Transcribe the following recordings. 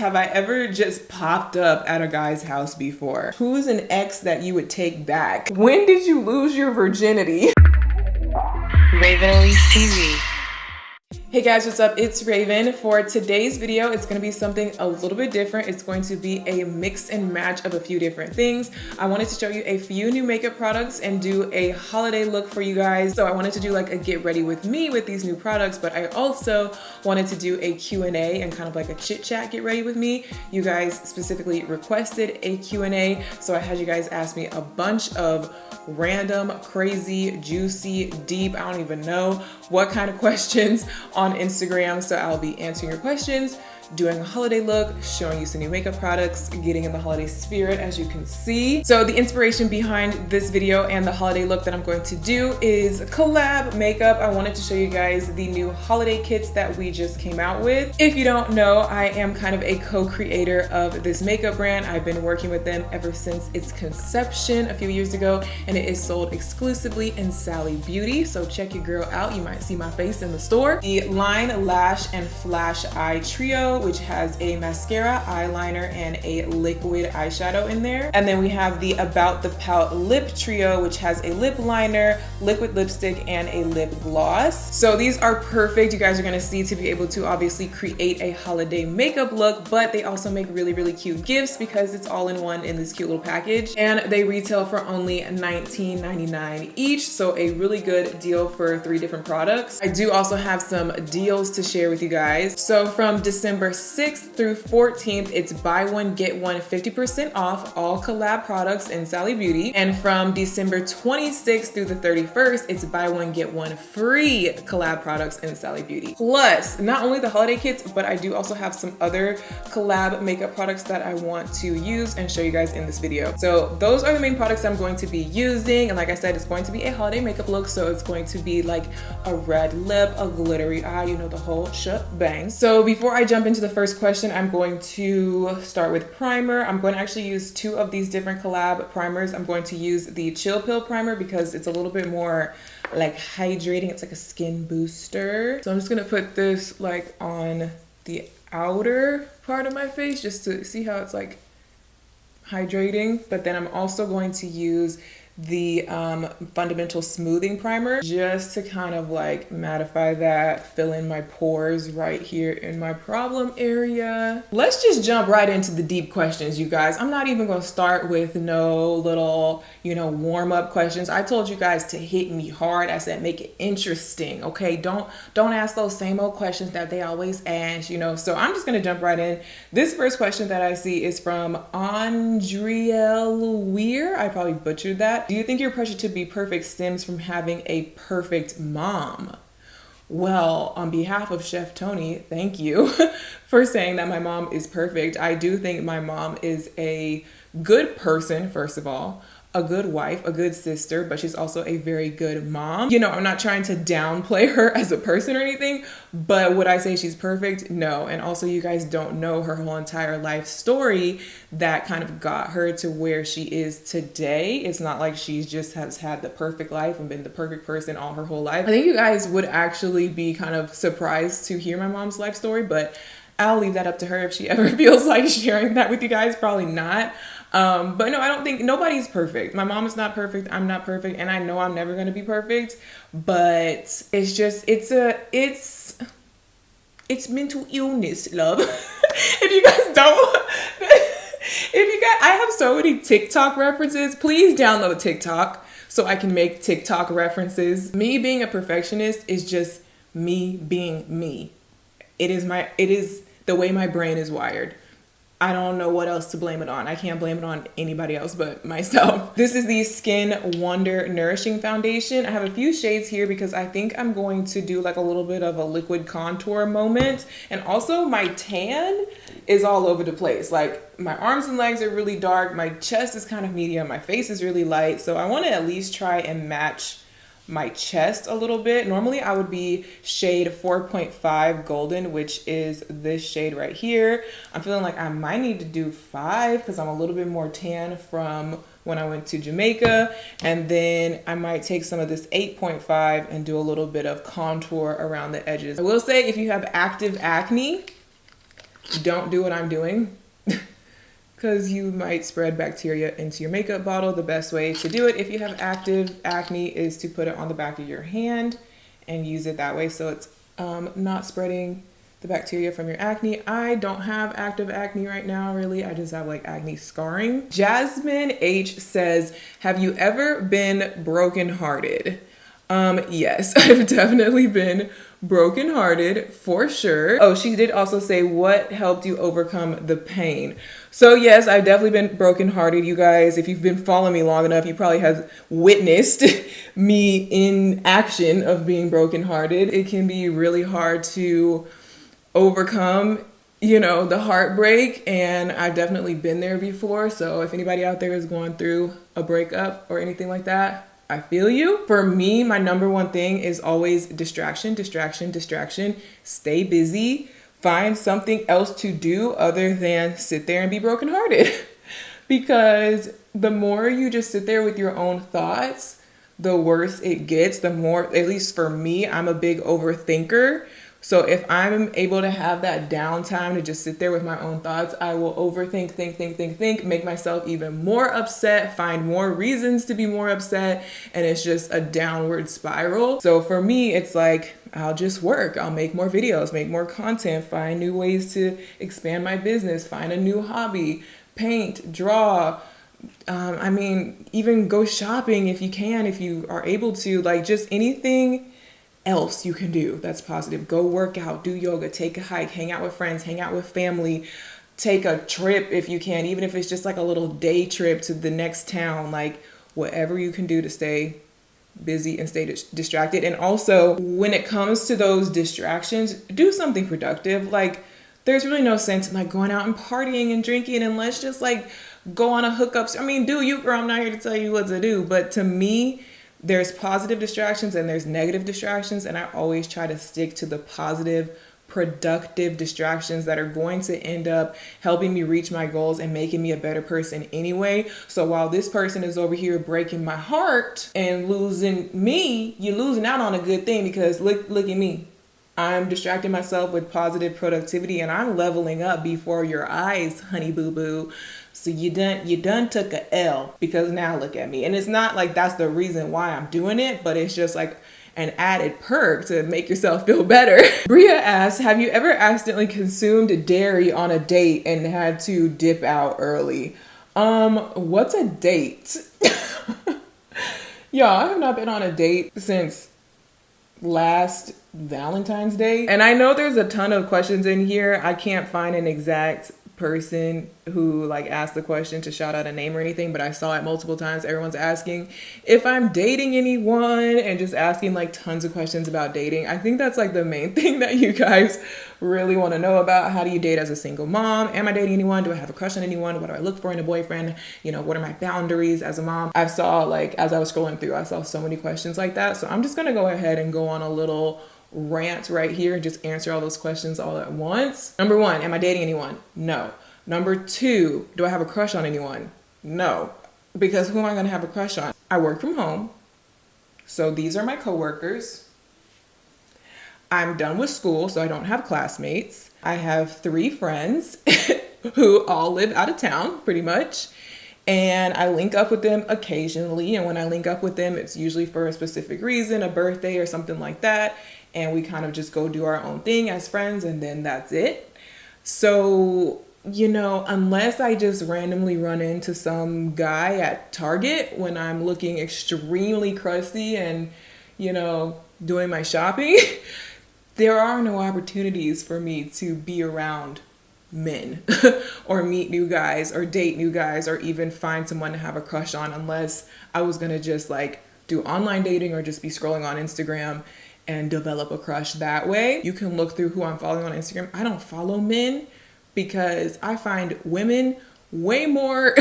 have I ever just popped up at a guy's house before? Who's an ex that you would take back? When did you lose your virginity? Raven Elyse TV. Hey guys, what's up? It's Raven. For today's video, it's going to be something a little bit different. It's going to be a mix and match of a few different things. I wanted to show you a few new makeup products and do a holiday look for you guys. So I wanted to do like a get ready with me with these new products, but I also wanted to do a Q&A and kind of like a chit chat get ready with me. You guys specifically requested a Q&A, so I had you guys ask me a bunch of random, crazy, juicy, deep, I don't even know what kind of questions on Instagram. So I'll be answering your questions, doing a holiday look, showing you some new makeup products, getting in the holiday spirit as you can see. So the inspiration behind this video and the holiday look that I'm going to do is collab makeup. I wanted to show you guys the new holiday kits that we just came out with. If you don't know, I am kind of a co-creator of this makeup brand. I've been working with them ever since its conception a few years ago, and it is sold exclusively in Sally Beauty. So check your girl out. You might see my face in the store. The Line Lash and Flash Eye Trio, which has a mascara, eyeliner, and a liquid eyeshadow in there. And then we have the About the Pout Lip Trio, which has a lip liner, liquid lipstick, and a lip gloss. So these are perfect, you guys are gonna see, to be able to obviously create a holiday makeup look, but they also make really, really cute gifts because it's all in one in this cute little package. And they retail for only $19.99 each, so a really good deal for 3 different products. I do also have some deals to share with you guys. So from December 6th through 14th, it's buy one, get one 50% off all collab products in Sally Beauty. And from December 26th through the 31st, it's buy one, get one free collab products in Sally Beauty. Plus, not only the holiday kits, but I do also have some other collab makeup products that I want to use and show you guys in this video. So those are the main products I'm going to be using. And like I said, it's going to be a holiday makeup look. So it's going to be like a red lip, a glittery eye, you know, the whole shebang. So before I jump into the first question, I'm going to start with primer. I'm going to actually use 2 of these different collab primers. I'm going to use the Chill Pill primer because it's a little bit more like hydrating. It's like a skin booster. So I'm just gonna put this like on the outer part of my face just to see how it's like hydrating. But then I'm also going to use the Fundamental Smoothing Primer just to kind of like mattify that, fill in my pores right here in my problem area. Let's just jump right into the deep questions, you guys. I'm not even gonna start with no little, you know, warm-up questions. I told you guys to hit me hard. I said make it interesting, okay? Don't ask those same old questions that they always ask, you know. So I'm just gonna jump right in. This first question that I see is from Andriel Weir. I probably butchered that. Do you think your pressure to be perfect stems from having a perfect mom? Well, on behalf of Chef Tony, thank you for saying that my mom is perfect. I do think my mom is a good person, first of all, a good wife, a good sister, but she's also a very good mom. You know, I'm not trying to downplay her as a person or anything, but would I say she's perfect? No. And also, you guys don't know her whole entire life story that kind of got her to where she is today. It's not like she just has had the perfect life and been the perfect person all her whole life. I think you guys would actually be kind of surprised to hear my mom's life story, but I'll leave that up to her if she ever feels like sharing that with you guys. Probably not. But no, I don't think nobody's perfect. My mom is not perfect. I'm not perfect. And I know I'm never going to be perfect, but it's just, it's mental illness, love. If you guys don't, I have so many TikTok references. Please download TikTok so I can make TikTok references. Me being a perfectionist is just me being me. It is the way my brain is wired. I don't know what else to blame it on. I can't blame it on anybody else but myself. This is the Skin Wonder Nourishing Foundation. I have a few shades here because I think I'm going to do like a little bit of a liquid contour moment. And also my tan is all over the place. Like my arms and legs are really dark. My chest is kind of medium. My face is really light. So I want to at least try and match my chest a little bit. Normally I would be shade 4.5 golden, which is this shade right here. I'm feeling like I might need to do 5 because I'm a little bit more tan from when I went to Jamaica. And then I might take some of this 8.5 and do a little bit of contour around the edges. I will say if you have active acne, don't do what I'm doing because you might spread bacteria into your makeup bottle. The best way to do it if you have active acne is to put it on the back of your hand and use it that way so it's not spreading the bacteria from your acne. I don't have active acne right now, really. I just have like acne scarring. Jasmine H says, have you ever been brokenhearted? Yes, I've definitely been brokenhearted for sure. Oh, she did also say, what helped you overcome the pain? So yes, I've definitely been brokenhearted. You guys, if you've been following me long enough, you probably have witnessed me in action of being brokenhearted. It can be really hard to overcome, you know, the heartbreak, and I've definitely been there before. So if anybody out there is going through a breakup or anything like that, I feel you. For me, my number one thing is always distraction, distraction, distraction. Stay busy. Find something else to do other than sit there and be brokenhearted. Because the more you just sit there with your own thoughts, the worse it gets. The more, at least for me, I'm a big overthinker. So if I'm able to have that downtime to just sit there with my own thoughts, I will overthink, think, make myself even more upset, find more reasons to be more upset, and it's just a downward spiral. So for me, it's like, I'll just work. I'll make more videos, make more content, find new ways to expand my business, find a new hobby, paint, draw. I mean, even go shopping if you can, if you are able to, like just anything else you can do that's positive. Go work out, do yoga, take a hike, hang out with friends, hang out with family, take a trip if you can, even if it's just like a little day trip to the next town, like whatever you can do to stay busy and stay distracted. And also when it comes to those distractions, do something productive. Like there's really no sense in like going out and partying and drinking and let's just like go on a hookups. I mean, do you, girl, I'm not here to tell you what to do, but to me, there's positive distractions and there's negative distractions, and I always try to stick to the positive, productive distractions that are going to end up helping me reach my goals and making me a better person anyway. So while this person is over here breaking my heart and losing me, you're losing out on a good thing because look at me. I'm distracting myself with positive productivity and I'm leveling up before your eyes, honey boo boo. So you done took a L because now look at me. And it's not like that's the reason why I'm doing it, but it's just like an added perk to make yourself feel better. Bria asks, have you ever accidentally consumed dairy on a date and had to dip out early? What's a date? Y'all, I have not been on a date since last Valentine's Day. And I know there's a ton of questions in here. I can't find an exact person who like asked the question to shout out a name or anything, but I saw it multiple times. Everyone's asking if I'm dating anyone and just asking like tons of questions about dating. I think that's like the main thing that you guys really want to know about. How do you date as a single mom? Am I dating anyone? Do I have a crush on anyone? What do I look for in a boyfriend? You know, what are my boundaries as a mom? I saw like, as I was scrolling through, I saw so many questions like that. So I'm just going to go ahead and go on a little rant right here and just answer all those questions all at once. Number one, am I dating anyone? No. Number two, do I have a crush on anyone? No. Because who am I going to have a crush on? I work from home. So these are my coworkers. I'm done with school, so I don't have classmates. I have 3 friends who all live out of town, pretty much. And I link up with them occasionally. And when I link up with them, it's usually for a specific reason, a birthday or something like that. And we kind of just go do our own thing as friends, and then that's it. So, you know, unless I just randomly run into some guy at Target when I'm looking extremely crusty and, you know, doing my shopping, there are no opportunities for me to be around men or meet new guys or date new guys or even find someone to have a crush on, unless I was going to just like do online dating or just be scrolling on Instagram and develop a crush that way. You can look through who I'm following on Instagram. I don't follow men because I find women way more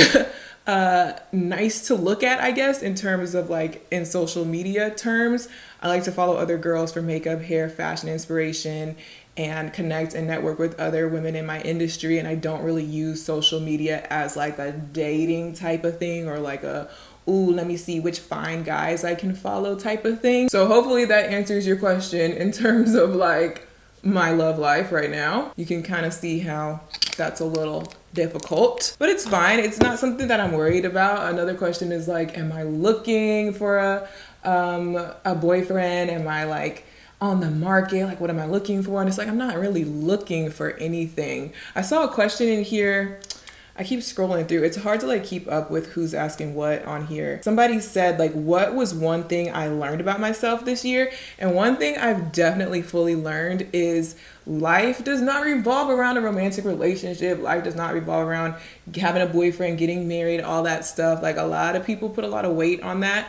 nice to look at, I guess, in terms of like in social media terms. I like to follow other girls for makeup, hair, fashion inspiration, and connect and network with other women in my industry. And I don't really use social media as like a dating type of thing or like a, ooh, let me see which fine guys I can follow type of thing. So hopefully that answers your question in terms of like my love life right now. You can kind of see how that's a little difficult, but it's fine. It's not something that I'm worried about. Another question is like, am I looking for a boyfriend? Am I like on the market? Like, what am I looking for? And it's like, I'm not really looking for anything. I saw a question in here. I keep scrolling through. It's hard to like keep up with who's asking what on here. Somebody said like, what was one thing I learned about myself this year? And one thing I've definitely fully learned is life does not revolve around a romantic relationship. Life does not revolve around having a boyfriend, getting married, all that stuff. Like, a lot of people put a lot of weight on that.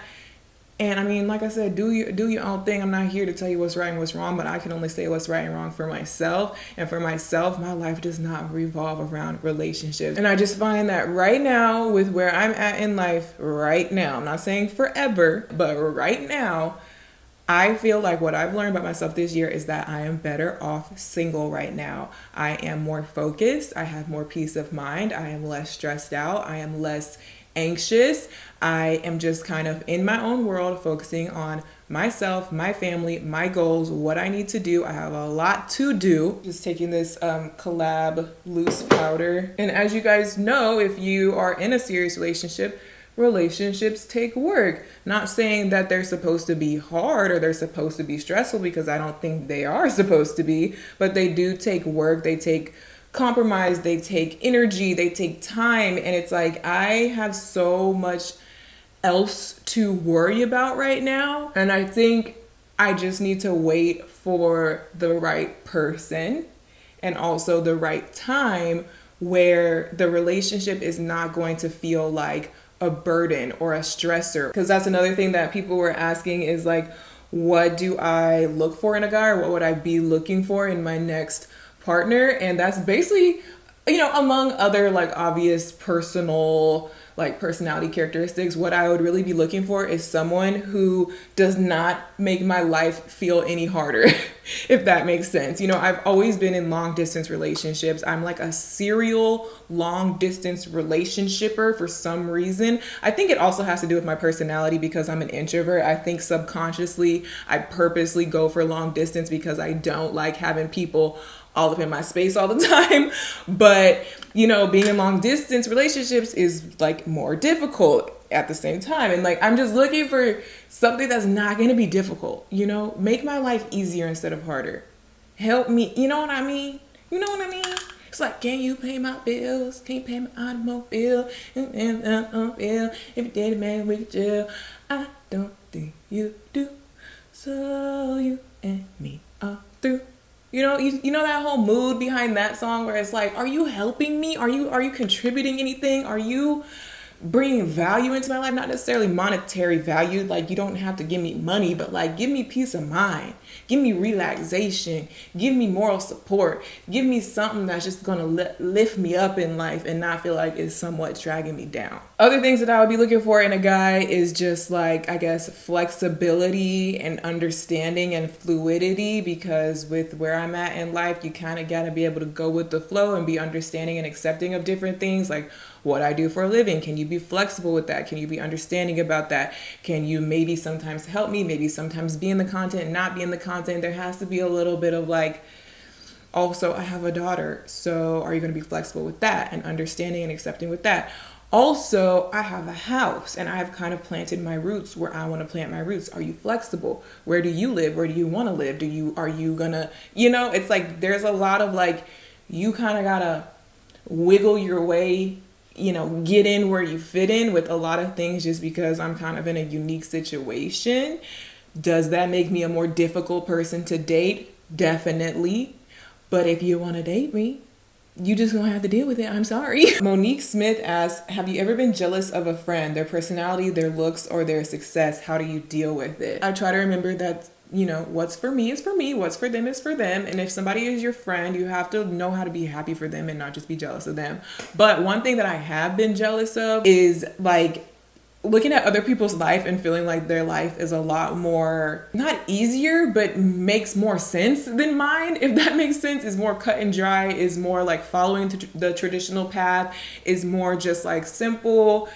And I mean, like I said, do your own thing. I'm not here to tell you what's right and what's wrong, but I can only say what's right and wrong for myself. And for myself, my life does not revolve around relationships. And I just find that right now, with where I'm at in life right now, I'm not saying forever, but right now, I feel like what I've learned about myself this year is that I am better off single right now. I am more focused. I have more peace of mind. I am less stressed out. I am less anxious. I am just kind of in my own world, focusing on myself, my family, my goals, what I need to do. I have a lot to do. Just taking this collab loose powder. And as you guys know, if you are in a serious relationship, relationships take work. Not saying that they're supposed to be hard or they're supposed to be stressful, because I don't think they are supposed to be, but they do take work. They take compromise, they take energy, they take time. And it's like, I have so much else to worry about right now. And I think I just need to wait for the right person and also the right time where the relationship is not going to feel like a burden or a stressor. Because that's another thing that people were asking is like, what do I look for in a guy, or what would I be looking for in my next partner? And that's basically, you know, among other like obvious personal like personality characteristics, what I would really be looking for is someone who does not make my life feel any harder, if that makes sense. You know, I've always been in long distance relationships. I'm like a serial long distance relationshipper for some reason. I think it also has to do with my personality, because I'm an introvert. I think subconsciously I purposely go for long distance because I don't like having people all up in my space all the time. But, you know, being in long distance relationships is like more difficult at the same time. And like, I'm just looking for something that's not going to be difficult, you know, make my life easier instead of harder. Help me. You know what I mean? You know what I mean? It's like, can you pay my bills? Can you pay my automobile? If you did, man, we could jail. I don't think you do. So you and me are through. You know that whole mood behind that song where it's like, are you helping me? Are you contributing anything? Are you bringing value into my life? Not necessarily monetary value. Like, you don't have to give me money, but like, give me peace of mind. Give me relaxation. Give me moral support. Give me something that's just going to lift me up in life and not feel like it's somewhat dragging me down. Other things that I would be looking for in a guy is just like, I guess, flexibility and understanding and fluidity, because with where I'm at in life, you kind of got to be able to go with the flow and be understanding and accepting of different things, like what I do for a living. Can you be flexible with that? Can you be understanding about that? Can you maybe sometimes help me, maybe sometimes be in the content and not be in the content? There has to be a little bit of like, also, I have a daughter, so are you going to be flexible with that and understanding and accepting with that? Also, I have a house and I've kind of planted my roots where I want to plant my roots. Are you flexible? Where do you live? Where do you want to live? Are you gonna, you know, it's like, there's a lot of like, you kind of gotta wiggle your way, you know, get in where you fit in with a lot of things, just because I'm kind of in a unique situation. Does that make me a more difficult person to date? Definitely. But if you want to date me, you just gonna have to deal with it. I'm sorry. Monique Smith asks, have you ever been jealous of a friend, their personality, their looks, or their success? How do you deal with it? I try to remember that, you know, what's for me is for me, what's for them is for them. And if somebody is your friend, you have to know how to be happy for them and not just be jealous of them. But one thing that I have been jealous of is like looking at other people's life and feeling like their life is a lot more, not easier, but makes more sense than mine, if that makes sense. Is more cut and dry, is more like following the traditional path, is more just like simple.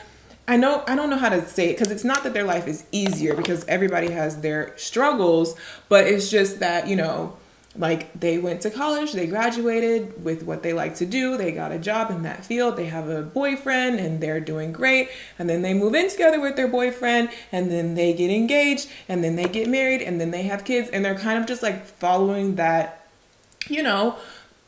I don't know how to say it, because it's not that their life is easier, because everybody has their struggles, but it's just that, you know, Like, they went to college, they graduated with what they like to do, they got a job in that field, they have a boyfriend and they're doing great, and then they move in together with their boyfriend, and then they get engaged, and then they get married, and then they have kids, and they're kind of just like following that, you know,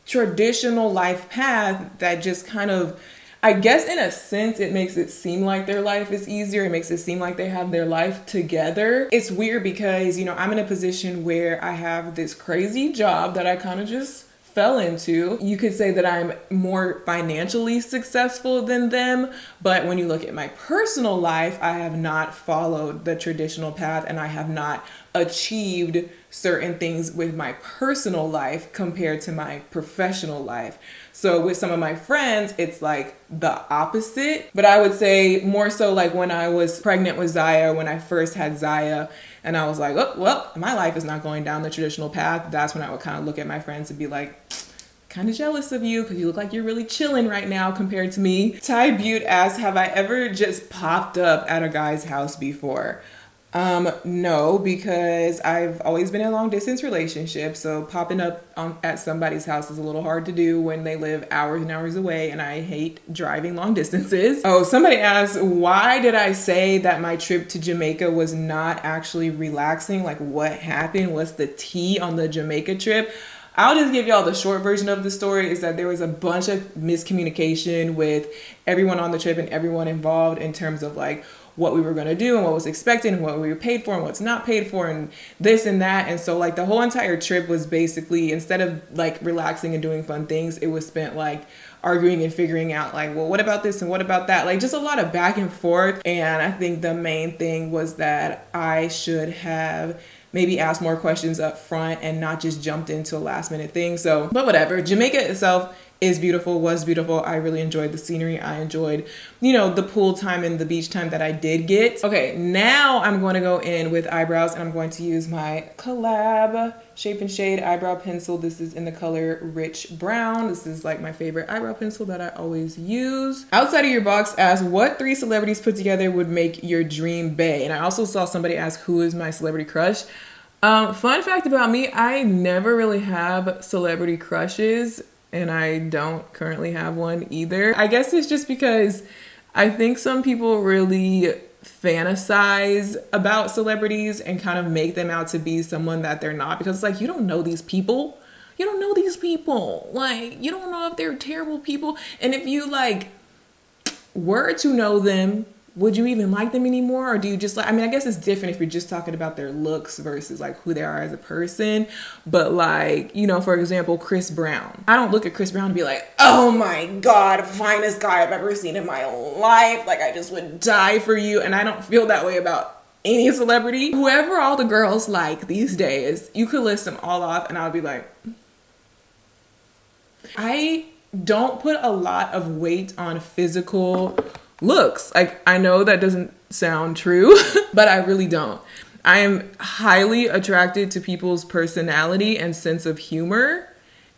traditional life path that just kind of, I guess in a sense, it makes it seem like their life is easier. It makes it seem like they have their life together. It's weird because, you know, I'm in a position where I have this crazy job that I kind of just fell into. You could say that I'm more financially successful than them, but when you look at my personal life, I have not followed the traditional path, and I have not achieved certain things with my personal life compared to my professional life. So with some of my friends, it's like the opposite. But I would say more so like when I was pregnant with Ziya, when I first had Ziya, and I was like, oh, well, my life is not going down the traditional path. That's when I would kind of look at my friends and be like, kind of jealous of you because you look like you're really chilling right now compared to me. Ty Butte asks, have I ever just popped up at a guy's house before? No, because I've always been in a long distance relationship. So popping up at somebody's house is a little hard to do when they live hours and hours away, and I hate driving long distances. Oh, somebody asked, why did I say that my trip to Jamaica was not actually relaxing? Like, what happened? What's the tea on the Jamaica trip? I'll just give y'all the short version of the story, is that there was a bunch of miscommunication with everyone on the trip and everyone involved in terms of like what we were going to do and what was expected and what we were paid for and what's not paid for and this and that. And so like the whole entire trip was basically, instead of like relaxing and doing fun things, it was spent like arguing and figuring out like, well, what about this and what about that? Like just a lot of back and forth. And I think the main thing was that I should have maybe asked more questions up front and not just jumped into a last minute thing. So, but whatever. Jamaica itself is beautiful, was beautiful. I really enjoyed the scenery. I enjoyed, you know, the pool time and the beach time that I did get. Okay, now I'm going to go in with eyebrows, and I'm going to use my Collab Shape and Shade eyebrow pencil. This is in the color Rich Brown. This is like my favorite eyebrow pencil that I always use. Outside of Your Box asks, what 3 celebrities put together would make your dream bae? And I also saw somebody ask, who is my celebrity crush? Fun fact about me, I never really have celebrity crushes, and I don't currently have one either. I guess it's just because I think some people really fantasize about celebrities and kind of make them out to be someone that they're not, because it's like, you don't know these people. You don't know these people. Like, you don't know if they're terrible people. And if you like were to know them, would you even like them anymore? Or do you just like, I mean, I guess it's different if you're just talking about their looks versus like who they are as a person. But like, you know, for example, Chris Brown. I don't look at Chris Brown and be like, oh my God, finest guy I've ever seen in my life. Like, I just would die for you. And I don't feel that way about any celebrity. Whoever all the girls like these days, you could list them all off and I'll be like, I don't put a lot of weight on physical looks. Like, I know that doesn't sound true, but I really don't. I am highly attracted to people's personality and sense of humor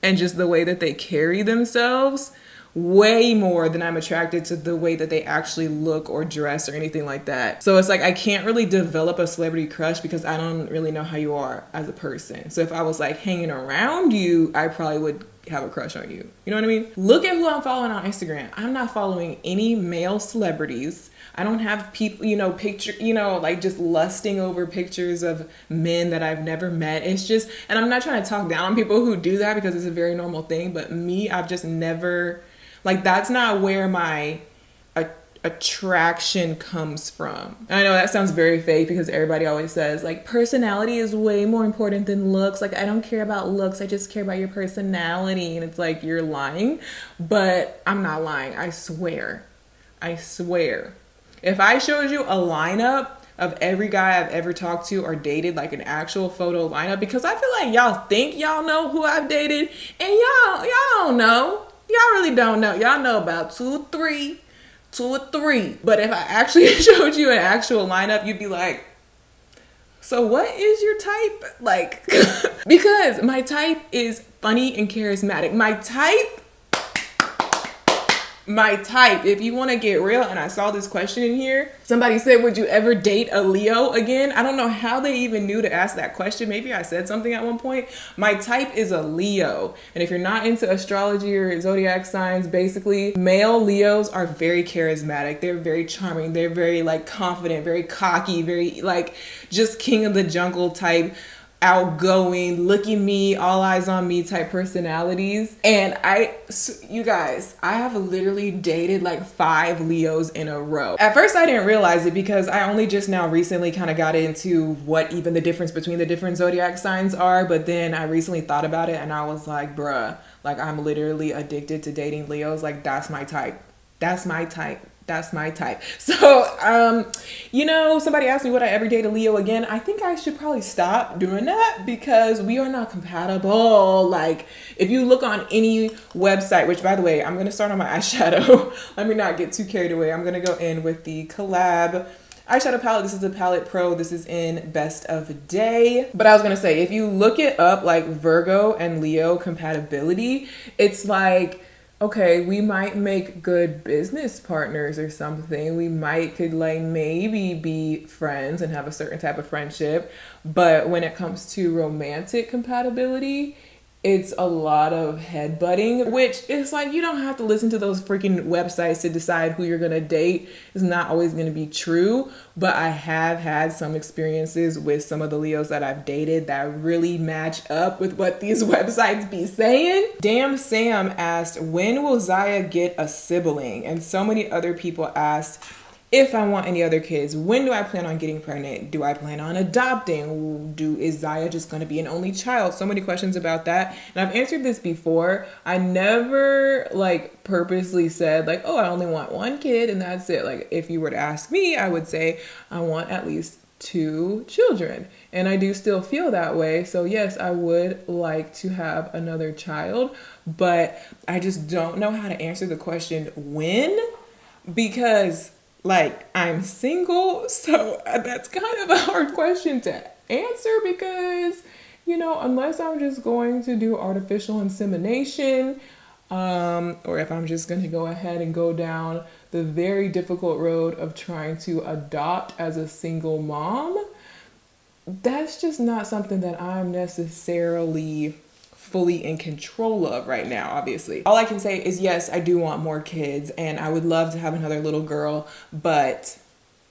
and just the way that they carry themselves, way more than I'm attracted to the way that they actually look or dress or anything like that. So it's like, I can't really develop a celebrity crush because I don't really know how you are as a person. So if I was like hanging around you, I probably would have a crush on you. You know what I mean? Look at who I'm following on Instagram. I'm not following any male celebrities. I don't have people, you know, like just lusting over pictures of men that I've never met. It's just, and I'm not trying to talk down on people who do that because it's a very normal thing, but me, I've just never, like, that's not where my attraction comes from. And I know that sounds very fake because everybody always says like personality is way more important than looks. Like, I don't care about looks, I just care about your personality. And it's like, you're lying, but I'm not lying. I swear. If I showed you a lineup of every guy I've ever talked to or dated, like an actual photo lineup, because I feel like y'all think y'all know who I've dated, and y'all don't know. Y'all really don't know. Y'all know about two or three. But if I actually showed you an actual lineup, you'd be like, so what is your type? Like, because my type is funny and charismatic. My type My type, if you want to get real, and I saw this question in here. Somebody said, would you ever date a Leo again? I don't know how they even knew to ask that question. Maybe I said something at one point. My type is a Leo. And if you're not into astrology or zodiac signs, basically, male Leos are very charismatic. They're very charming. They're very like confident, very cocky, very like just king of the jungle type, outgoing, look at me, all eyes on me type personalities. And you guys, I have literally dated like 5 Leos in a row. At first I didn't realize it because I only just now recently kind of got into what even the difference between the different zodiac signs are. But then I recently thought about it and I was like, bruh, like I'm literally addicted to dating Leos. Like that's my type. That's my type. That's my type. So, you know, somebody asked me, would I ever date a Leo again? I think I should probably stop doing that because we are not compatible. Like, if you look on any website, which by the way, I'm going to start on my eyeshadow. Let me not get too carried away. I'm going to go in with the collab eyeshadow palette. This is the Palette Pro. This is in Best of Day. But I was going to say, if you look it up, like Virgo and Leo compatibility, it's like, okay, we might make good business partners or something. We could like maybe be friends and have a certain type of friendship. But when it comes to romantic compatibility, it's a lot of headbutting, which is like, you don't have to listen to those freaking websites to decide who you're gonna date. It's not always gonna be true, but I have had some experiences with some of the Leos that I've dated that really match up with what these websites be saying. Damn Sam asked, when will Ziya get a sibling? And so many other people asked, if I want any other kids, when do I plan on getting pregnant? Do I plan on adopting? Is Ziya just going to be an only child? So many questions about that. And I've answered this before. I never like purposely said like, oh, I only want 1 kid and that's it. Like if you were to ask me, I would say I want at least 2 children. And I do still feel that way. So yes, I would like to have another child, but I just don't know how to answer the question when, because like I'm single, so that's kind of a hard question to answer because, you know, unless I'm just going to do artificial insemination, or if I'm just going to go ahead and go down the very difficult road of trying to adopt as a single mom, that's just not something that I'm necessarily fully in control of right now, obviously. All I can say is yes, I do want more kids and I would love to have another little girl, but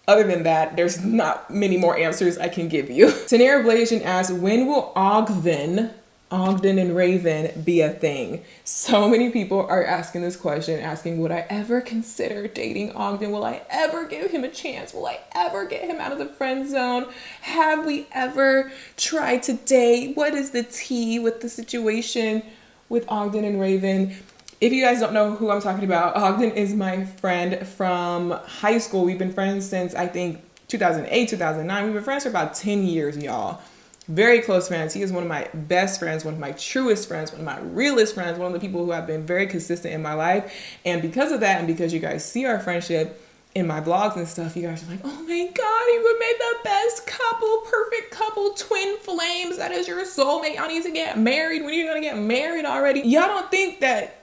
other than that, there's not many more answers I can give you. Tanera Blasian asked, when will Ogden and Raven be a thing? So many people are asking this question, asking, would I ever consider dating Ogden? Will I ever give him a chance? Will I ever get him out of the friend zone? Have we ever tried to date? What is the tea with the situation with Ogden and Raven? If you guys don't know who I'm talking about, Ogden is my friend from high school. We've been friends since I think 2008, 2009. We've been friends for about 10 years, y'all. Very close friends. He is one of my best friends, one of my truest friends, one of my realest friends, one of the people who have been very consistent in my life. And because of that, and because you guys see our friendship in my vlogs and stuff, you guys are like, oh my God, you would make the best couple, perfect couple, twin flames. That is your soulmate. Y'all need to get married. When are you going to get married already? Y'all don't think that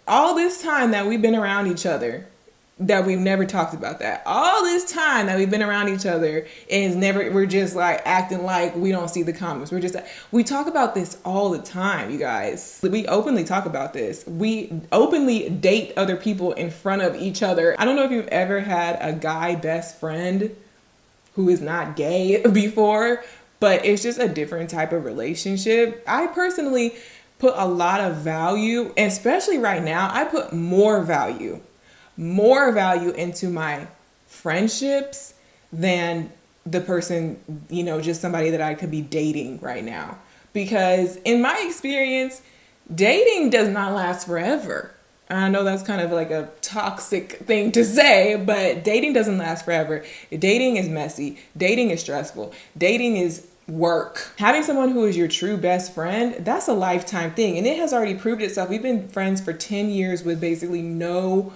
all this time that we've been around each other, that we've never talked about that. All this time that we've been around each other and we're just like acting like we don't see the comments. We talk about this all the time, you guys. We openly talk about this. We openly date other people in front of each other. I don't know if you've ever had a guy best friend who is not gay before, but it's just a different type of relationship. I personally put a lot of value, and especially right now, I put more value into my friendships than the person, you know, just somebody that I could be dating right now. Because in my experience, dating does not last forever. I know that's kind of like a toxic thing to say, but dating doesn't last forever. Dating is messy. Dating is stressful. Dating is work. Having someone who is your true best friend, that's a lifetime thing. And it has already proved itself. We've been friends for 10 years with basically no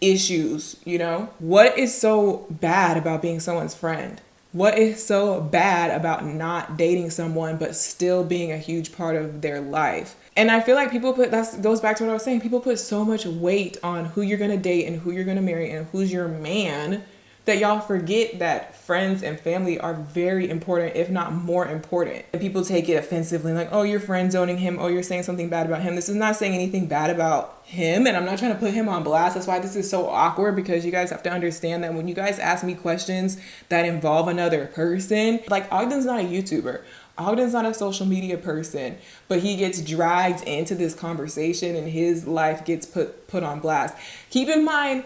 issues, you know? What is so bad about being someone's friend? What is so bad about not dating someone but still being a huge part of their life? And I feel like people put, that goes back to what I was saying, people put so much weight on who you're gonna date and who you're gonna marry and who's your man, that y'all forget that friends and family are very important, if not more important. And people take it offensively, like, oh, you're friend zoning him, oh, you're saying something bad about him. This is not saying anything bad about him, and I'm not trying to put him on blast. That's why this is so awkward, because you guys have to understand that when you guys ask me questions that involve another person, like Ogden's not a YouTuber. Ogden's not a social media person, but he gets dragged into this conversation and his life gets put on blast. Keep in mind,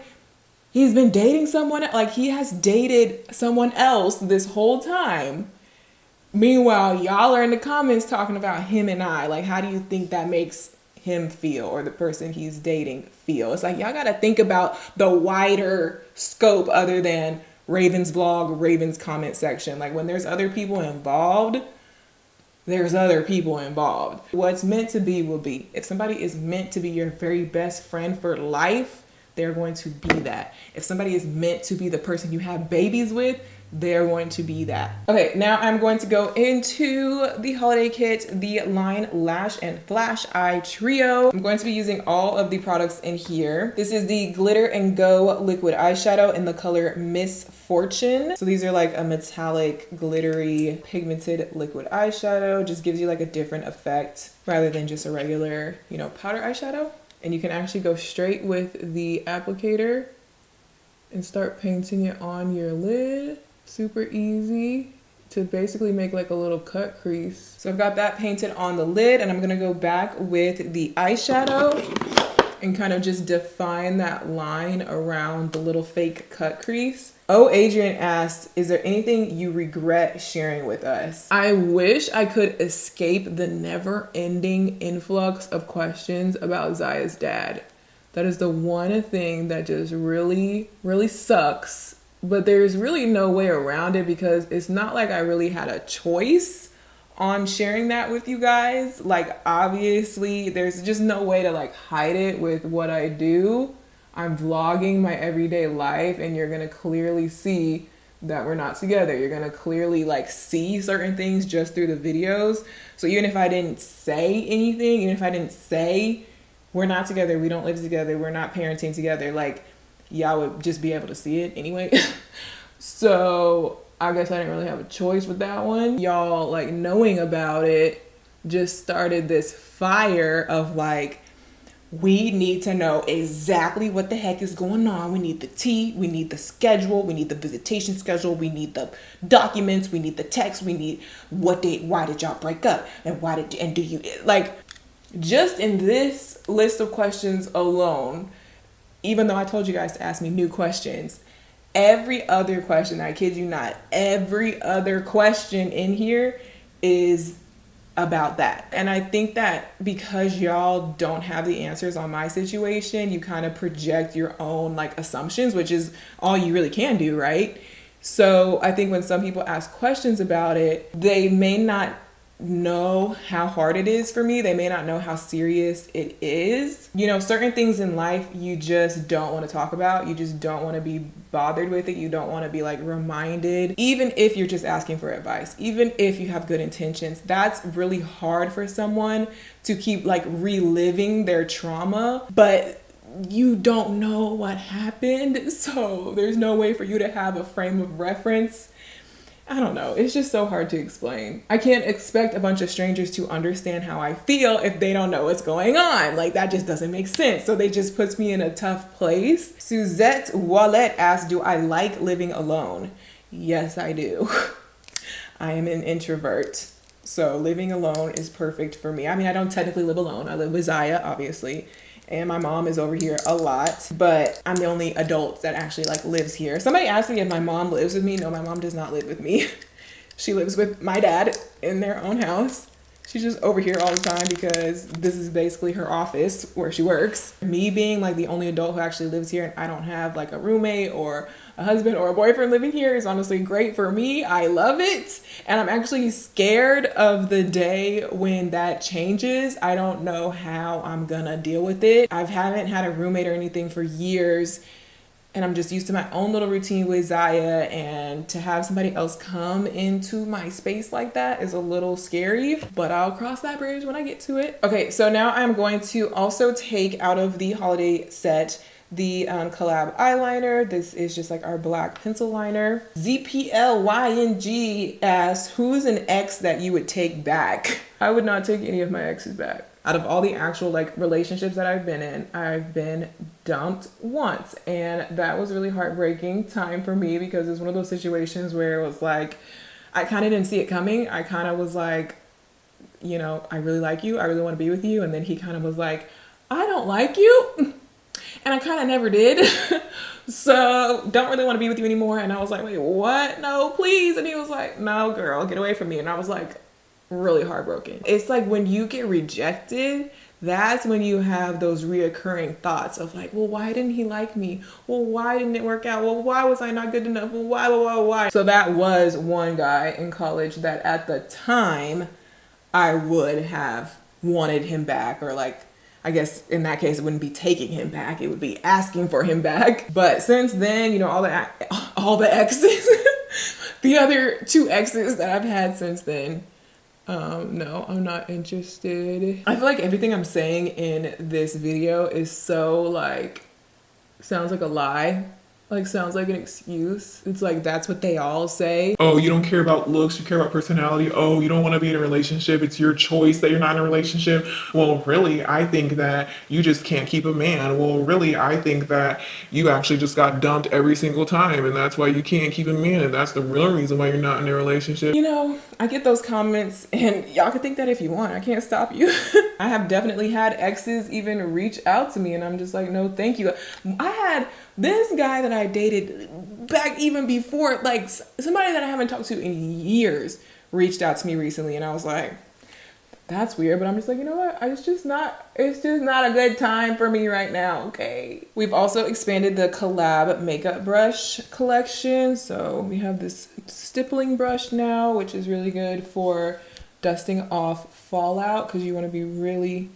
he's been dating someone, like he has dated someone else this whole time. Meanwhile, y'all are in the comments talking about him and I. Like, how do you think that makes him feel, or the person he's dating feel? It's like, y'all gotta think about the wider scope other than Raven's vlog, Raven's comment section. Like, when there's other people involved, there's other people involved. What's meant to be will be. If somebody is meant to be your very best friend for life, they're going to be that. If somebody is meant to be the person you have babies with, they're going to be that. Okay, now I'm going to go into the holiday kit, the Line Lash and Flash Eye Trio. I'm going to be using all of the products in here. This is the Glitter and Go liquid eyeshadow in the color Miss Fortune. So these are like a metallic, glittery, pigmented liquid eyeshadow. Just gives you like a different effect rather than just a regular, you know, powder eyeshadow. And you can actually go straight with the applicator and start painting it on your lid. Super easy to basically make like a little cut crease. So I've got that painted on the lid, and I'm gonna go back with the eyeshadow and kind of just define that line around the little fake cut crease. Oh, Adrian asked, is there anything you regret sharing with us? I wish I could escape the never-ending influx of questions about Ziya's dad. That is the one thing that just really, really sucks. But there's really no way around it, because it's not like I really had a choice on sharing that with you guys. Like, obviously, there's just no way to like hide it with what I do. I'm vlogging my everyday life, and you're gonna clearly see that we're not together. You're gonna clearly like see certain things just through the videos. So even if I didn't say anything, even if I didn't say we're not together, we don't live together, we're not parenting together, like, y'all would just be able to see it anyway. So I guess I didn't really have a choice with that one. Y'all like knowing about it just started this fire of like, we need to know exactly what the heck is going on. We need the tea, we need the schedule, we need the visitation schedule, we need the documents, we need the text, we need what date, why did y'all break up, and do you, like, just in this list of questions alone, even though I told you guys to ask me new questions, every other question, I kid you not, every other question in here is about that. And I think that because y'all don't have the answers on my situation, you kind of project your own like assumptions, which is all you really can do, right? So I think when some people ask questions about it, they may not know how hard it is for me. They may not know how serious it is. You know, certain things in life you just don't want to talk about. You just don't want to be bothered with it. You don't want to be like reminded, even if you're just asking for advice, even if you have good intentions. That's really hard for someone to keep like reliving their trauma, but you don't know what happened. So there's no way for you to have a frame of reference. I don't know. It's just so hard to explain. I can't expect a bunch of strangers to understand how I feel if they don't know what's going on. Like, that just doesn't make sense. So they just puts me in a tough place. Suzette Wallet asked, do I like living alone? Yes, I do. I am an introvert. So living alone is perfect for me. I mean, I don't technically live alone. I live with Ziya, obviously. And my mom is over here a lot, but I'm the only adult that actually like lives here. Somebody asked me if my mom lives with me. No, my mom does not live with me. She lives with my dad in their own house. She's just over here all the time because this is basically her office where she works. Me being like the only adult who actually lives here and I don't have like a roommate or a husband or a boyfriend living here is honestly great for me. I love it. And I'm actually scared of the day when that changes. I don't know how I'm gonna deal with it. I haven't had a roommate or anything for years. and I'm just used to my own little routine with Ziya, and to have somebody else come into my space like that is a little scary, but I'll cross that bridge when I get to it. Okay, so now I'm going to also take out of the holiday set the collab eyeliner. This is just like our black pencil liner. ZPLYNG asks, who's an ex that you would take back? I would not take any of my exes back. Out of all the actual like relationships that I've been in, I've been dumped once, and that was really heartbreaking time for me, because it's one of those situations where it was like, I kind of didn't see it coming. I kind of was like, you know, I really like you, I really want to be with you, and then he kind of was like, I don't like you. And I kind of never did. So don't really want to be with you anymore. And I was like, wait, what? No, please. And he was like, no, girl, get away from me. And I was like, really heartbroken. It's like when you get rejected, that's when you have those reoccurring thoughts of like, well, why didn't he like me? Well, why didn't it work out? Well, why was I not good enough? Well, why? So that was one guy in college that at the time I would have wanted him back, or like, I guess in that case, it wouldn't be taking him back. It would be asking for him back. But since then, you know, all the exes, the other 2 exes that I've had since then, no, I'm not interested. I feel like everything I'm saying in this video is so like, sounds like a lie. Like, sounds like an excuse. It's like, that's what they all say. Oh, you don't care about looks, you care about personality. Oh, you don't want to be in a relationship. It's your choice that you're not in a relationship. Well, really, I think that you just can't keep a man. Well, really, I think that you actually just got dumped every single time, and that's why you can't keep a man, and that's the real reason why you're not in a relationship. You know, I get those comments, and y'all can think that if you want. I can't stop you. I have definitely had exes even reach out to me, and I'm just like, no, thank you. I had this guy that I dated back even before, like somebody that I haven't talked to in years reached out to me recently, and I was like, that's weird, but I'm just like, you know what? It's just not a good time for me right now, okay? We've also expanded the collab makeup brush collection. So we have this stippling brush now, which is really good for dusting off fallout, because you want to be really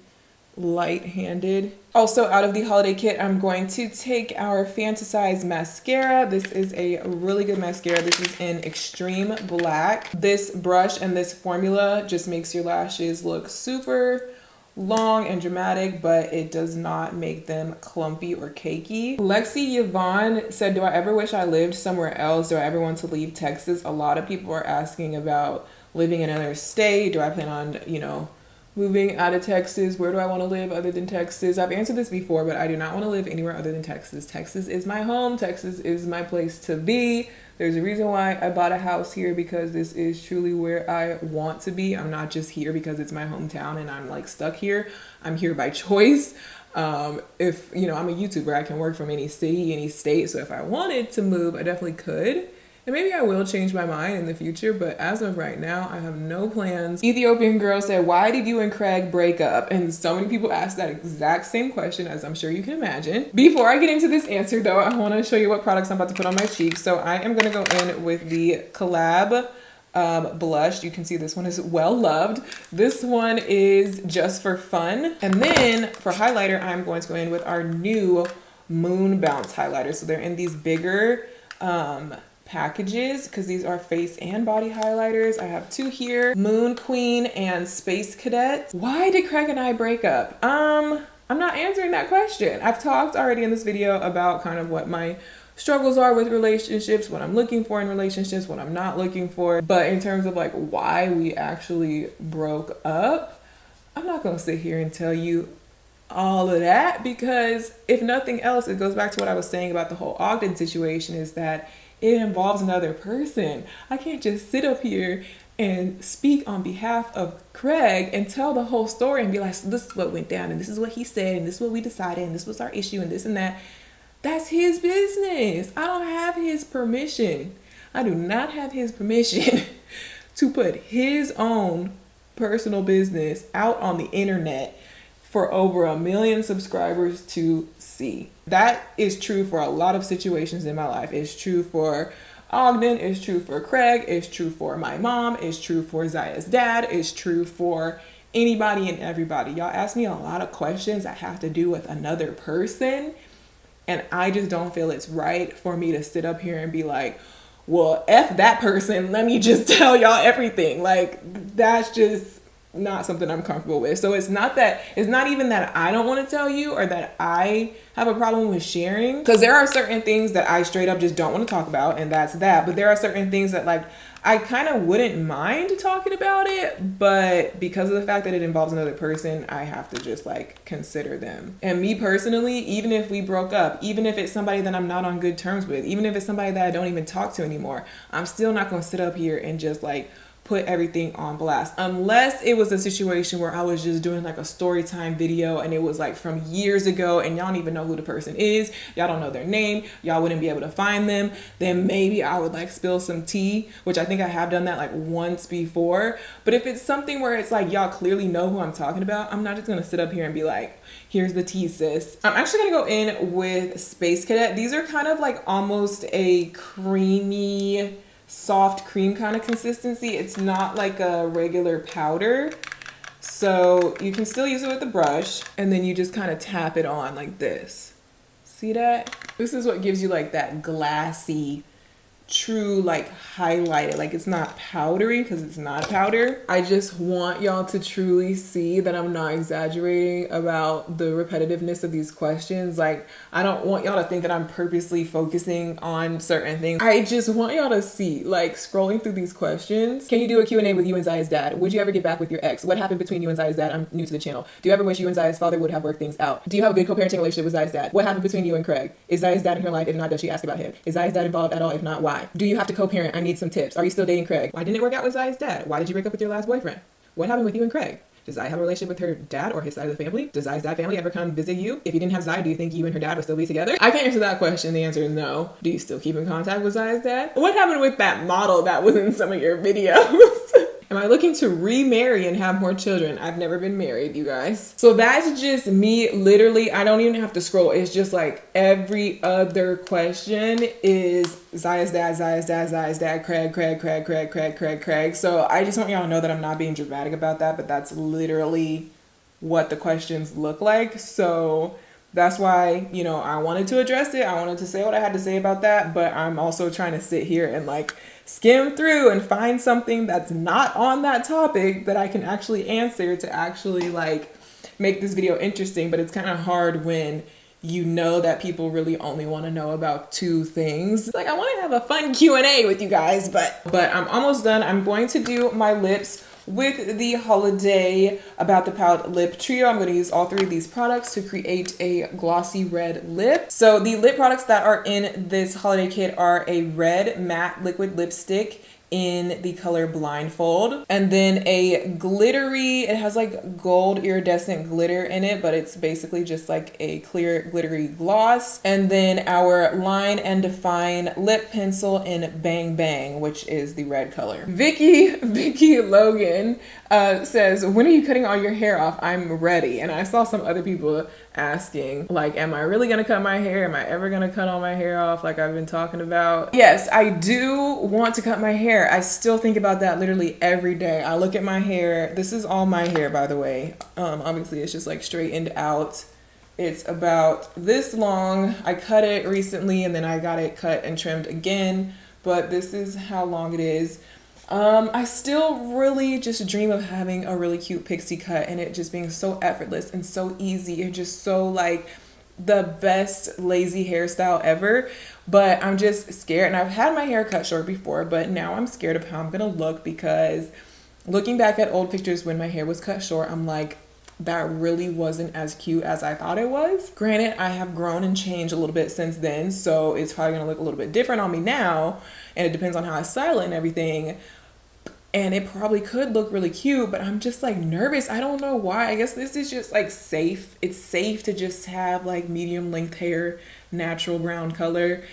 light-handed. Also, out of the holiday kit, I'm going to take our Fantasize mascara. This is a really good mascara. This is in extreme black. This brush and this formula just makes your lashes look super long and dramatic, but it does not make them clumpy or cakey. Lexi Yvonne said, do I ever wish I lived somewhere else? Do I ever want to leave Texas? A lot of people are asking about living in another state. Do I plan on, you know, moving out of Texas? Where do I want to live other than Texas? I've answered this before, but I do not want to live anywhere other than Texas. Texas is my home. Texas is my place to be. There's a reason why I bought a house here, because this is truly where I want to be. I'm not just here because it's my hometown and I'm like stuck here. I'm here by choice. If, you know, I'm a YouTuber, I can work from any city, any state. So if I wanted to move, I definitely could. And maybe I will change my mind in the future, but as of right now, I have no plans. Ethiopian girl said, why did you and Craig break up? And so many people asked that exact same question, as I'm sure you can imagine. Before I get into this answer though, I wanna show you what products I'm about to put on my cheeks. So I am gonna go in with the collab blush. You can see this one is well loved. This one is just for fun. And then for highlighter, I'm going to go in with our new Moon Bounce highlighter. So they're in these bigger, packages, because these are face and body highlighters. I have 2 here, Moon Queen and Space Cadet. Why did Craig and I break up? I'm not answering that question. I've talked already in this video about kind of what my struggles are with relationships, what I'm looking for in relationships, what I'm not looking for. But in terms of like why we actually broke up, I'm not gonna sit here and tell you all of that, because if nothing else, it goes back to what I was saying about the whole Ogden situation, is that it involves another person. I can't just sit up here and speak on behalf of Craig and tell the whole story and be like, so this is what went down, and this is what he said, and this is what we decided, and this was our issue, and this and that. That's his business. I don't have his permission. I do not have his permission to put his own personal business out on the internet for over 1 million subscribers to see. That is true for a lot of situations in my life. It's true for Ogden, it's true for Craig, it's true for my mom, it's true for Ziya's dad, it's true for anybody and everybody. Y'all ask me a lot of questions that have to do with another person, And I just don't feel it's right for me to sit up here and be like, well, F that person, let me just tell y'all everything. Like, that's just not something I'm comfortable with. So it's not even that I don't want to tell you or that I have a problem with sharing, because there are certain things that I straight up just don't want to talk about, and that's that. But there are certain things that, like, I kind of wouldn't mind talking about it, but because of the fact that it involves another person, I have to just like consider them. And me personally, even if we broke up, even if it's somebody that I'm not on good terms with, even if it's somebody that I don't even talk to anymore, I'm still not going to sit up here and just like put everything on blast, unless it was a situation where I was just doing like a story time video and it was like from years ago and y'all don't even know who the person is, y'all don't know their name, y'all wouldn't be able to find them. Then maybe I would like spill some tea, which I think I have done that like once before. But if it's something where it's like y'all clearly know who I'm talking about, I'm not just gonna sit up here and be like, here's the tea, sis. I'm actually gonna go in with Space Cadet. These are kind of like almost a creamy, soft cream kind of consistency. It's not like a regular powder, so you can still use it with a brush, and then you just kind of tap it on like this. See that? This is what gives you like that glassy, true like highlighted, like it's not powdery because it's not powder. I just want y'all to truly see that I'm not exaggerating about the repetitiveness of these questions. Like, I don't want y'all to think that I'm purposely focusing on certain things. I just want y'all to see, like, scrolling through these questions. Can you do a Q&A with you and Ziya's dad? Would you ever get back with your ex? What happened between you and Ziya's dad? I'm new to the channel. Do you ever wish you and Ziya's father would have worked things out? Do you have a good co-parenting relationship with Ziya's dad? What happened between you and Craig? Is Ziya's dad in her life? If not, does she ask about him? Is Ziya's dad involved at all? If not, why? Do you have to co-parent? I need some tips. Are you still dating Craig? Why didn't it work out with Ziya's dad? Why did you break up with your last boyfriend? What happened with you and Craig? Does Ziya have a relationship with her dad or his side of the family? Does Ziya's dad family ever come visit you? If you didn't have Ziya, do you think you and her dad would still be together? I can't answer that question. The answer is no. Do you still keep in contact with Ziya's dad? What happened with that model that was in some of your videos? Am I looking to remarry and have more children? I've never been married, you guys. So that's just me. Literally, I don't even have to scroll. It's just like every other question is Ziya's dad, Ziya's dad, Ziya's dad, Craig. So I just want y'all to know that I'm not being dramatic about that, but that's literally what the questions look like. So that's why, you know, I wanted to address it. I wanted to say what I had to say about that, but I'm also trying to sit here and like skim through and find something that's not on that topic that I can actually answer to actually like make this video interesting. But it's kind of hard when you know that people really only want to know about two things. Like, I want to have a fun Q&A with you guys, but I'm almost done. I'm going to do my lips with the Holiday About the Palette Lip Trio. I'm going to use all three of these products to create a glossy red lip. So the lip products that are in this holiday kit are a red matte liquid lipstick in the color Blindfold, and then a glittery, it has like gold iridescent glitter in it, but it's basically just like a clear glittery gloss, and then our Line and Define lip pencil in Bang Bang, which is the red color. Vicky Logan says, when are you cutting all your hair off? I'm ready. And I saw some other people asking, like, am I really gonna cut my hair? Am I ever gonna cut all my hair off like I've been talking about? Yes, I do want to cut my hair. I still think about that literally every day. I look at my hair. This is all my hair, by the way. Obviously it's just like straightened out. It's about this long. I cut it recently and then I got it cut and trimmed again, but this is how long it is. I still really just dream of having a really cute pixie cut and it just being so effortless and so easy and just so like the best lazy hairstyle ever. But I'm just scared, and I've had my hair cut short before, but now I'm scared of how I'm gonna look, because looking back at old pictures when my hair was cut short, I'm like, that really wasn't as cute as I thought it was. Granted, I have grown and changed a little bit since then, so it's probably gonna look a little bit different on me now, and it depends on how I style it and everything. And it probably could look really cute, but I'm just like nervous. I don't know why. I guess this is just like safe. It's safe to just have like medium length hair, natural brown color.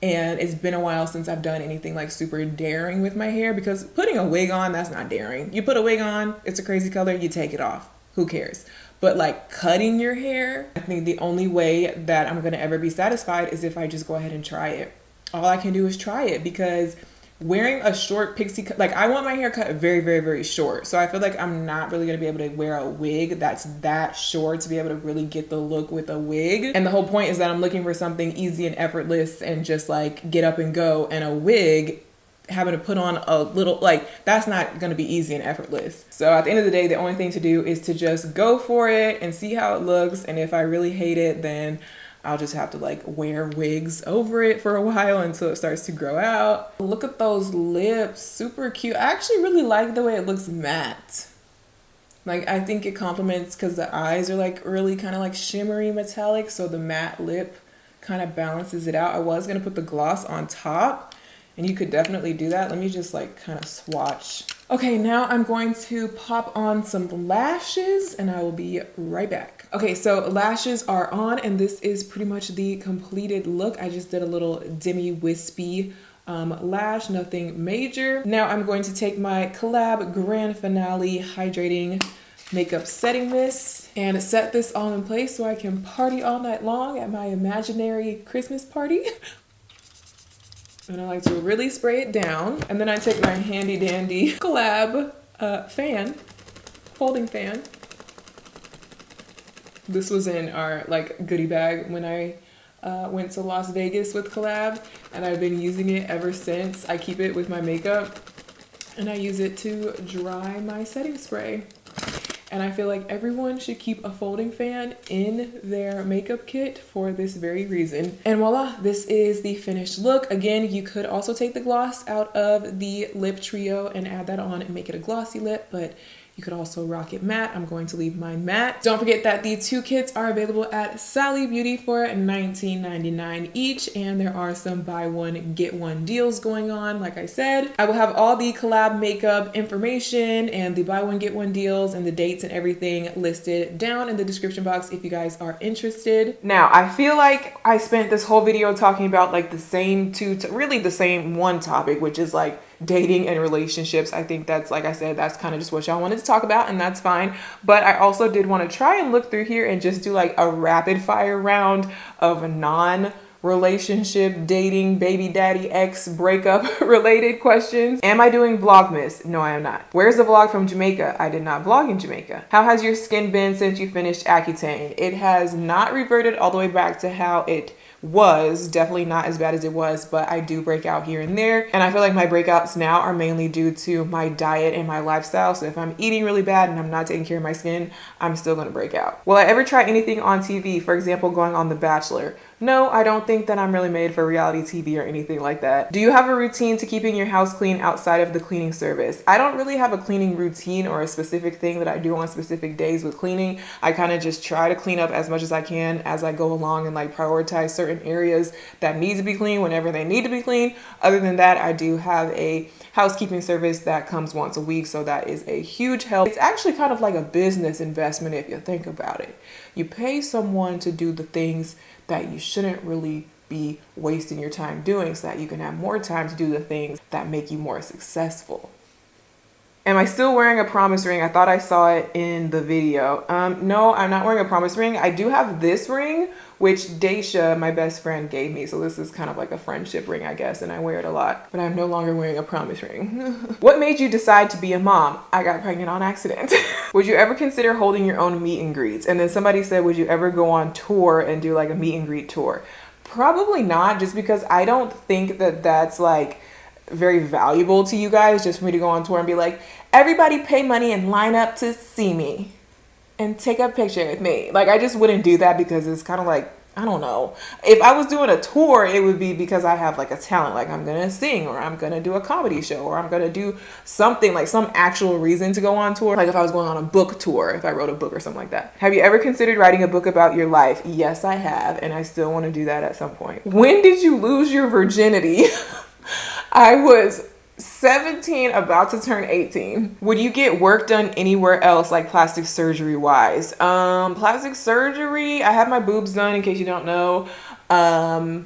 And it's been a while since I've done anything like super daring with my hair, because putting a wig on, that's not daring. You put a wig on, it's a crazy color, you take it off. Who cares? But like cutting your hair, I think the only way that I'm gonna ever be satisfied is if I just go ahead and try it. All I can do is try it, because wearing a short pixie cut, like I want my hair cut very, very, very short. So I feel like I'm not really gonna be able to wear a wig that's that short to be able to really get the look with a wig. And the whole point is that I'm looking for something easy and effortless and just like get up and go. And a wig, having to put on a little, like that's not going to be easy and effortless. So at the end of the day, the only thing to do is to just go for it and see how it looks. And if I really hate it, then I'll just have to like wear wigs over it for a while until it starts to grow out. Look at those lips, super cute. I actually really like the way it looks matte. Like I think it complements because the eyes are like really kind of like shimmery metallic. So the matte lip kind of balances it out. I was going to put the gloss on top, and you could definitely do that. Let me just like kind of swatch. Okay, now I'm going to pop on some lashes and I will be right back. Okay, so lashes are on and this is pretty much the completed look. I just did a little demi-wispy lash, nothing major. Now I'm going to take my Collab Grand Finale Hydrating Makeup Setting Mist and set this all in place so I can party all night long at my imaginary Christmas party. And I like to really spray it down. And then I take my handy dandy Collab fan, folding fan. This was in our like goodie bag when I went to Las Vegas with Collab, and I've been using it ever since. I keep it with my makeup and I use it to dry my setting spray. And I feel like everyone should keep a folding fan in their makeup kit for this very reason. And voila, this is the finished look. Again, you could also take the gloss out of the lip trio and add that on and make it a glossy lip, but you could also rock it matte. I'm going to leave mine matte. Don't forget that the two kits are available at Sally Beauty for $19.99 each, and there are some buy one, get one deals going on. Like I said, I will have all the collab makeup information and the buy one, get one deals and the dates and everything listed down in the description box if you guys are interested. Now, I feel like I spent this whole video talking about like the same really the same one topic, which is like dating and relationships. I think that's, like I said, that's kind of just what y'all wanted to talk about, and that's fine. But I also did want to try and look through here and just do like a rapid fire round of non-relationship, dating, baby daddy, ex, breakup related questions. Am I doing Vlogmas? No, I am not. Where's the vlog from Jamaica? I did not vlog in Jamaica. How has your skin been since you finished Accutane? It has not reverted all the way back to how it was, definitely not as bad as it was, but I do break out here and there. And I feel like my breakouts now are mainly due to my diet and my lifestyle. So if I'm eating really bad and I'm not taking care of my skin, I'm still gonna break out. Will I ever try anything on TV? For example, going on The Bachelor? No, I don't think that I'm really made for reality TV or anything like that. Do you have a routine to keeping your house clean outside of the cleaning service? I don't really have a cleaning routine or a specific thing that I do on specific days with cleaning. I kind of just try to clean up as much as I can as I go along and like prioritize certain areas that need to be clean whenever they need to be clean. Other than that, I do have a housekeeping service that comes once a week, so that is a huge help. It's actually kind of like a business investment if you think about it. You pay someone to do the things that you shouldn't really be wasting your time doing so that you can have more time to do the things that make you more successful. Am I still wearing a promise ring? I thought I saw it in the video. No, I'm not wearing a promise ring. I do have this ring, which Daisha, my best friend, gave me. So this is kind of like a friendship ring, I guess, and I wear it a lot. But I'm no longer wearing a promise ring. What made you decide to be a mom? I got pregnant on accident. Would you ever consider holding your own meet and greets? And then somebody said, would you ever go on tour and do like a meet and greet tour? Probably not, just because I don't think that that's like very valuable to you guys, just for me to go on tour and be like, everybody pay money and line up to see me and take a picture with me. Like, I just wouldn't do that because it's kind of like, I don't know. If I was doing a tour, it would be because I have like a talent, like I'm gonna sing or I'm gonna do a comedy show or I'm gonna do something, like some actual reason to go on tour. Like if I was going on a book tour, if I wrote a book or something like that. Have you ever considered writing a book about your life? Yes, I have, and I still want to do that at some point. When did you lose your virginity? I was 17, about to turn 18. Would you get work done anywhere else, like plastic surgery wise? Plastic surgery, I had my boobs done, in case you don't know.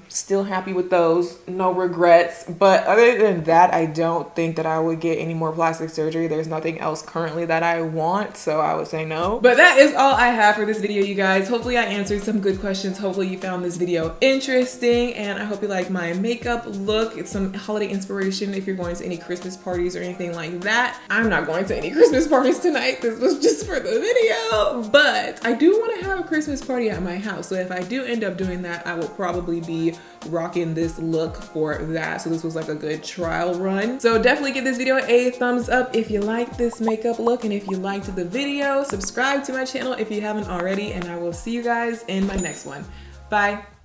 Still happy with those, no regrets. But other than that, I don't think that I would get any more plastic surgery. There's nothing else currently that I want, so I would say no. But that is all I have for this video, you guys. Hopefully I answered some good questions. Hopefully you found this video interesting, and I hope you like my makeup look. It's some holiday inspiration if you're going to any Christmas parties or anything like that. I'm not going to any Christmas parties tonight. This was just for the video, but I do want to have a Christmas party at my house. So if I do end up doing that, I will probably be rocking this look for that. So this was like a good trial run. So definitely give this video a thumbs up if you like this makeup look, and if you liked the video, subscribe to my channel if you haven't already, and I will see you guys in my next one. Bye.